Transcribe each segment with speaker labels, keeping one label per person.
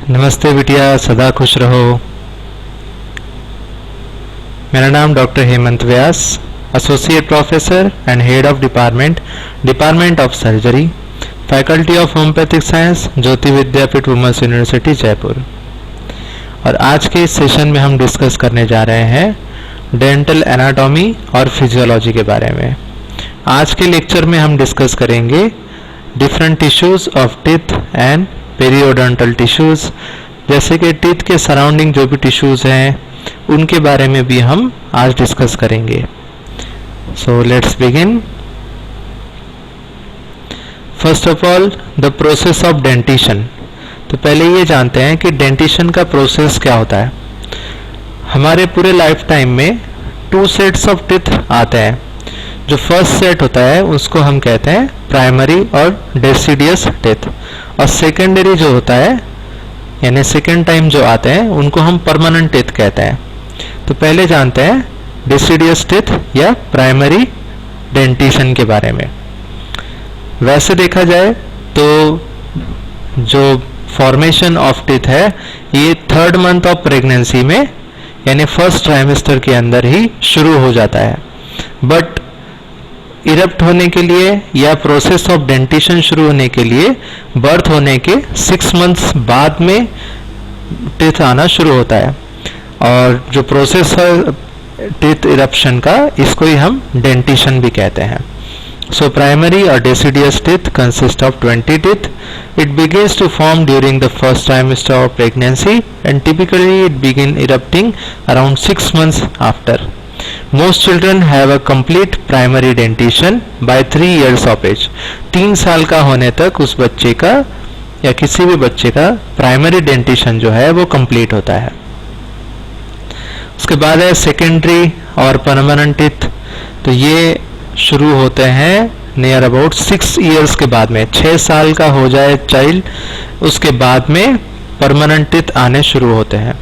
Speaker 1: नमस्ते बिटिया, सदा खुश रहो। मेरा नाम doctor Hemant Vyas, associate professor and head of department of surgery, faculty of homoeopathic science, Jyoti Vidyapeeth women's university Jaipur. और आज के इस सेशन में हम डिस्कस करने जा रहे हैं डेंटल एनाटॉमी और फिजियोलॉजी के बारे में। आज के लेक्चर में हम डिस्कस करेंगे different tissues of teeth and periodontal tissues, जैसे कि टीथ के सराउंडिंग जो भी टिश्यूज हैं उनके बारे में भी हम आज डिस्कस करेंगे। So let's begin. First of all the process of dentition. तो पहले ये जानते हैं कि डेंटिशन का प्रोसेस क्या होता है। हमारे पूरे लाइफ टाइम में 2 सेट्स ऑफ टीथ आते हैं। जो फर्स्ट सेट होता है उसको हम कहते हैं प्राइमरी और डेसिडियस टीथ, और सेकेंडरी जो होता है यानी सेकेंड टाइम जो आते हैं उनको हम परमानेंट टीथ कहते हैं। तो पहले जानते हैं डेसिडियस टीथ या प्राइमरी डेंटिशन के बारे में। वैसे देखा जाए तो जो फॉर्मेशन ऑफ टीथ है ये 3rd मंथ ऑफ प्रेगनेंसी में यानी फर्स्ट ट्राइमेस्टर के अंदर ही शुरू हो जाता है, बट इरप्ट होने के लिए या प्रोसेस ऑफ डेंटिशन शुरू होने के लिए बर्थ होने के 6 मंथ्स बाद में टीथ आना शुरू होता है। और जो प्रोसेस है टीथ इरप्शन का, इसको ही हम डेंटिशन भी कहते हैं। So primary or deciduous teeth consist of 20 teeth. It begins to form during the first trimester of pregnancy and typically it begin erupting around 6 months after. Most children have a complete primary dentition by 3 years of age. 3 साल का होने तक उस बच्चे का या किसी भी बच्चे का प्राइमरी डेंटिशन जो है वो कंप्लीट होता है। उसके बाद है सेकेंडरी और परमानेंट टीथ। तो ये शुरू होते हैं नियर अबाउट 6 इयर्स के बाद में। 6 साल का हो जाए चाइल्ड, उसके बाद में परमानेंट टीथ आने शुरू होते हैं।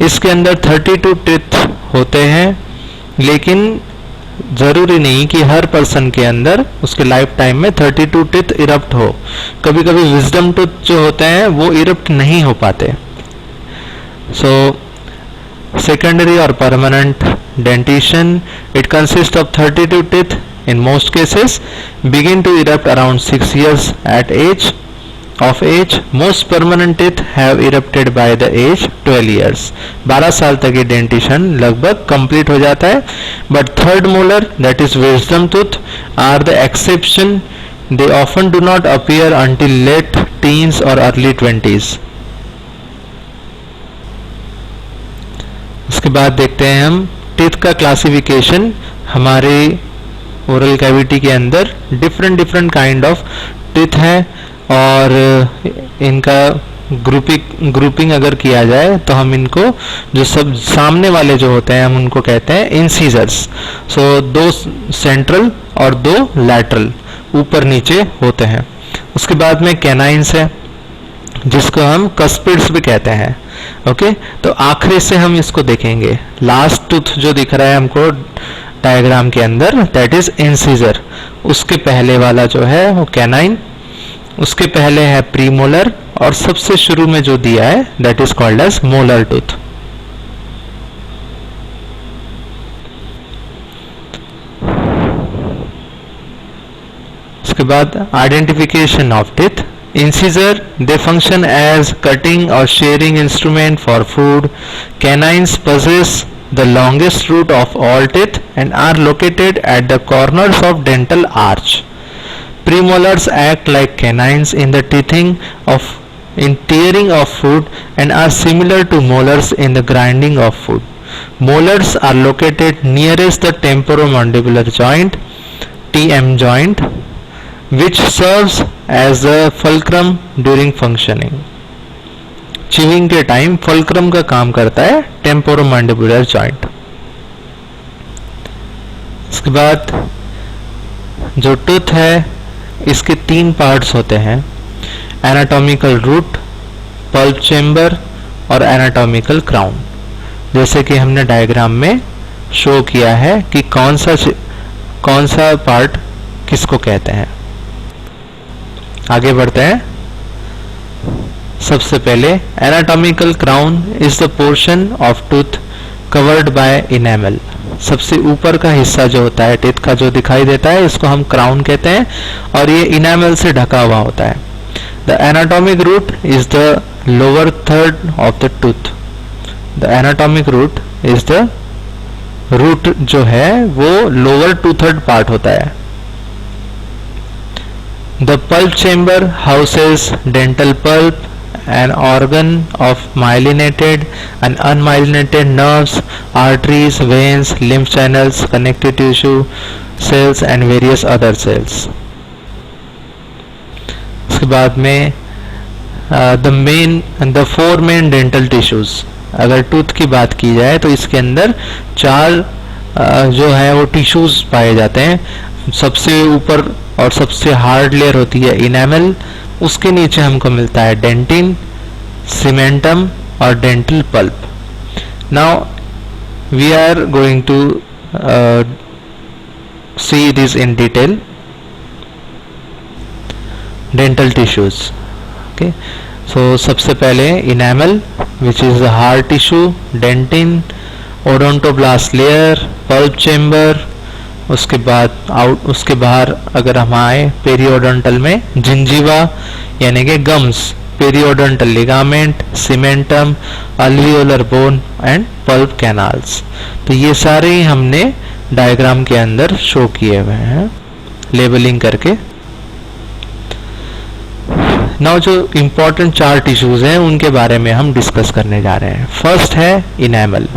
Speaker 1: इसके अंदर 32 टीथ होते हैं, लेकिन जरूरी नहीं कि हर पर्सन के अंदर उसके लाइफ टाइम में 32 टीथ इरप्ट हो। कभी कभी विजडम टूथ जो होते हैं वो इरप्ट नहीं हो पाते। सो secondary or permanent dentition, it consists of 32 teeth. In most cases begin to erupt around 6 years of age. Most permanent teeth have erupted by the age 12 years. 12 साल तक ये डेंटिशन लगभग कंप्लीट हो जाता है। But third molar, that is wisdom tooth, are the exception. They often do not appear until late teens or early 20s. उसके बाद देखते हैं हम टीथ का क्लासिफिकेशन। हमारे ओरल कैविटी के अंदर डिफरेंट काइंड ऑफ टीथ है, और इनका ग्रुपिंग अगर किया जाए तो हम इनको जो सब सामने वाले जो होते हैं हम उनको कहते हैं इंसीजर्स। सो 2 सेंट्रल और 2 लैटरल ऊपर नीचे होते हैं। उसके बाद में कैनाइंस है जिसको हम कस्पिड्स भी कहते हैं। ओके, तो आखिरी से हम इसको देखेंगे। लास्ट टूथ जो दिख रहा है हमको डायग्राम के अंदर, दैट इज इंसीजर। उसके पहले वाला जो है वो कैनाइन, उसके पहले है प्रीमोलर, और सबसे शुरू में जो दिया है that is called as molar tooth. उसके बाद identification of teeth. Incisor, they function as cutting or shearing instrument for food. Canines possess the longest root of all teeth and are located at the corners of dental arch. Premolars act like canines in the tearing of food and are similar to molars in the grinding of food. Molars are located nearest the temporomandibular joint, TM joint, which serves as a fulcrum during functioning. Chewing के time fulcrum का काम करता है temporomandibular joint. इसके बाद जो tooth है इसके 3 पार्ट्स होते हैं, एनाटॉमिकल रूट, पल्प चेम्बर और एनाटॉमिकल क्राउन। जैसे कि हमने डायग्राम में शो किया है कि कौन सा पार्ट किसको कहते हैं। आगे बढ़ते हैं। सबसे पहले anatomical crown is the portion of tooth covered by enamel. सबसे ऊपर का हिस्सा जो होता है टीथ का जो दिखाई देता है इसको हम क्राउन कहते हैं और ये इनेमल से ढका हुआ होता है। The anatomic root is the lower third of the tooth. The anatomic root is the root जो है वो लोअर टू थर्ड पार्ट होता है। The pulp chamber houses dental pulp, an organ of myelinated and unmyelinated nerves, arteries, veins, lymph channels, connective tissue cells and various other cells. उसके बाद में the four main dental tissues, अगर tooth की बात की जाए तो इसके अंदर चार जो है वो टिश्यूज पाए जाते हैं। सबसे ऊपर और सबसे हार्ड लेयर होती है इनेमल, उसके नीचे हमको मिलता है डेंटिन, सीमेंटम और dental pulp. Now we are going to see this in detail. Dental tissues, okay, so सबसे पहले enamel which is the hard tissue, dentin, odontoblast layer, pulp chamber, उसके बाद उसके बाहर अगर हम आए पेरियोडोंटल में जिंजीवा यानी कि gums, periodontal ligament, cementum, alveolar bone and pulp canals. तो ये सारे ही हमने डायग्राम के अंदर शो किए हुए हैं लेबलिंग करके। नाउ जो इंपॉर्टेंट चार टिश्यूज हैं उनके बारे में हम डिस्कस करने जा रहे हैं। फर्स्ट है enamel,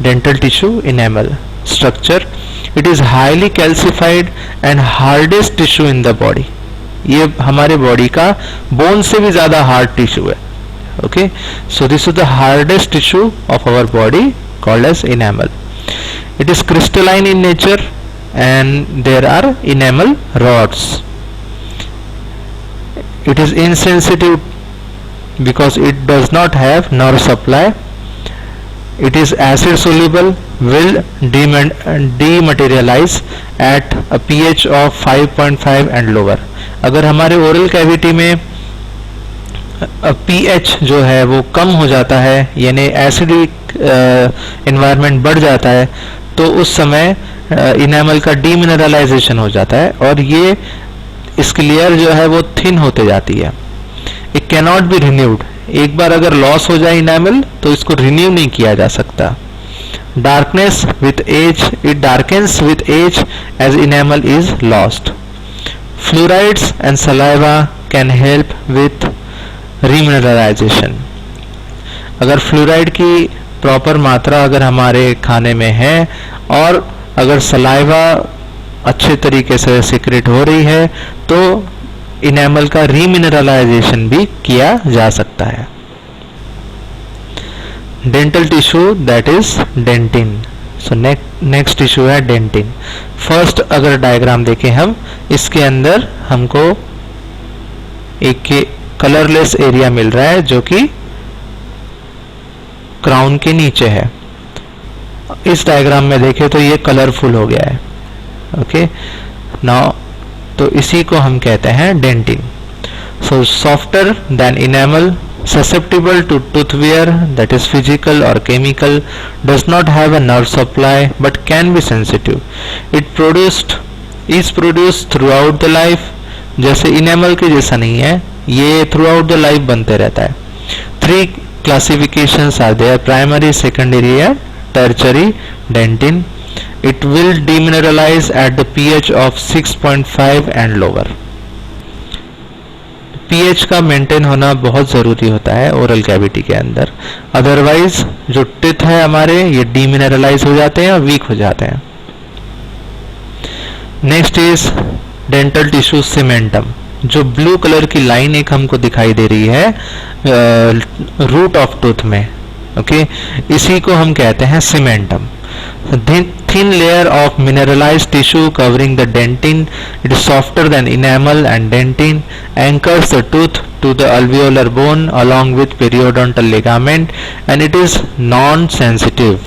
Speaker 1: dental tissue enamel structure. It is highly calcified and hardest tissue in the body. ये हमारे बॉडी का बोन से भी ज्यादा हार्ड टिश्यू है। Okay, so this is the hardest tissue of our body called as enamel. It is crystalline in nature and there are enamel rods. It is insensitive because it does not have nerve supply. It is acid soluble, will dematerialize at a pH of 5.5 and lower. अगर हमारे oral cavity में pH जो है वो कम हो जाता है यानी एसिडिक एनवायरनमेंट बढ़ जाता है तो उस समय इनेमल का डीमिनरलाइजेशन हो जाता है और ये इसकी लेयर जो है वो थिन होते जाती है। It can not be renewed. एक बार अगर लॉस हो जाए इनेमल तो इसको रिन्यू नहीं किया जा सकता। Darkness with age, it darkens with age age enamel is lost. Fluorides and saliva can help with remineralization. अगर फ्लोराइड की प्रॉपर मात्रा अगर हमारे खाने में है और अगर सलाइवा अच्छे तरीके से सिक्रेट हो रही है तो इनेमल का रीमिनरलाइजेशन भी किया जा सकता है। Dental tissue that is dentin. So next tissue है डेंटिन। फर्स्ट अगर डायग्राम देखें हम, इसके अंदर हमको एक कलरलेस एरिया मिल रहा है जो कि क्राउन के नीचे है। इस डायग्राम में देखें तो ये कलरफुल हो गया है। ओके, नाउ तो इसी को हम कहते हैं dentin. So softer than enamel, susceptible to tooth wear, that is physical or chemical, does not have a nerve supply but can be sensitive. It is produced throughout the life. जैसे enamel के जैसा नहीं है, ये throughout the life बनते रहता है। 3 classifications are there: primary, secondary and tertiary dentin. It will demineralize at the pH of 6.5 and lower. pH का मेंटेन होना बहुत ज़रूरी होता है ओरल कैविटी के अंदर, अदरवाइज जो टिथ है हमारे ये डीमिनरलाइज हो जाते हैं और वीक हो जाते हैं। Next is dental tissue cementum. जो ब्लू कलर की लाइन एक हमको दिखाई दे रही है रूट ऑफ टूथ में, ओके, इसी को हम कहते हैं cementum. Thin layer of mineralized tissue covering the dentin. It is softer than enamel and dentin. Anchors the tooth to the alveolar bone along with periodontal ligament and it is non-sensitive.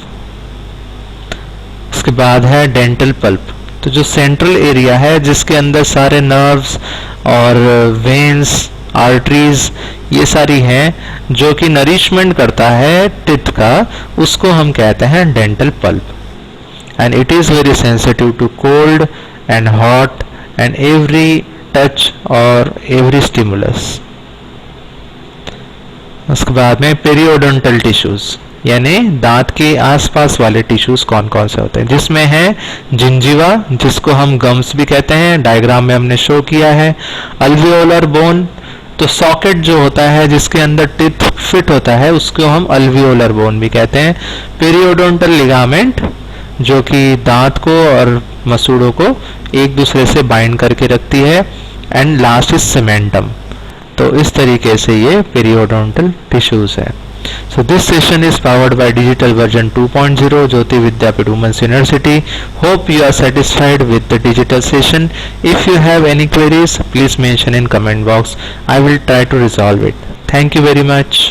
Speaker 1: उसके बाद है dental pulp. तो जो central area है जिसके अंदर सारे nerves और वेन्स आर्टरीज, ये सारी हैं जो कि नरिशमेंट करता है टिथ का, उसको हम कहते हैं dental pulp. And it is very sensitive to cold and hot and every touch और एवरी स्टिमुलस. उसके बाद में पेरियोडोंटल टिश्यूज, यानी दांत के आसपास वाले टिश्यूज कौन कौन से होते हैं, जिसमें है जिंजीवा, जिसको हम गम्स भी कहते हैं, डायग्राम में हमने शो किया है. अल्वियोलर बोन, तो सॉकेट जो होता है जिसके अंदर टिथ फिट होता है उसको हम अल्वियोलर बोन भी कहते हैं. पेरियोडोंटल लिगामेंट, जो कि दांत को और मसूड़ों को एक दूसरे से बाइंड करके रखती है. And last is cementum. तो इस तरीके से ये पेरियोडोंटल टिश्यूज है. So this session is powered by Digital Version 2.0 Jyoti Vidyapeeth Women's University. Hope you are satisfied with the digital session. If you have any queries, please mention in comment box. I will try to resolve it. Thank you very much.